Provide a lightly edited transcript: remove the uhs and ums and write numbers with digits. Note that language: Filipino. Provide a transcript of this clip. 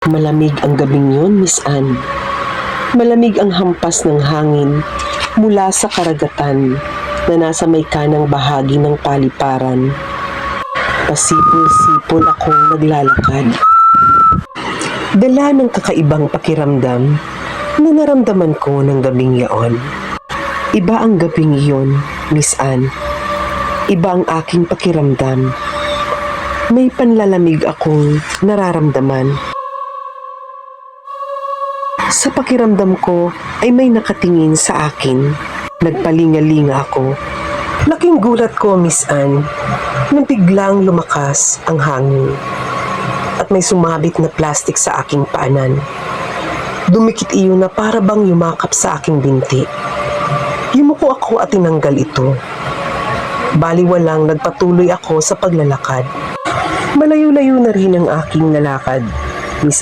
Malamig ang gabing yun, Miss Anne. Malamig ang hampas ng hangin mula sa karagatan na nasa may kanang bahagi ng paliparan. Pasipol-sipol akong naglalakad. Dala ng kakaibang pakiramdam na naramdaman ko ng gabing yaon. Iba ang gabing iyon, Miss Anne. Iba ang aking pakiramdam. May panlalamig akong nararamdaman. Sa pakiramdam ko ay may nakatingin sa akin. Nagpalinga-linga ako. Laking gulat ko, Miss Anne, nang biglang lumakas ang hangin at may sumabit na plastik sa aking paanan. Dumikit iyon na para bang yumakap sa aking binti. Yumuko ako at tinanggal ito. Baliwalang nagpatuloy ako sa paglalakad. Malayo-layo na rin ang aking lalakad, Miss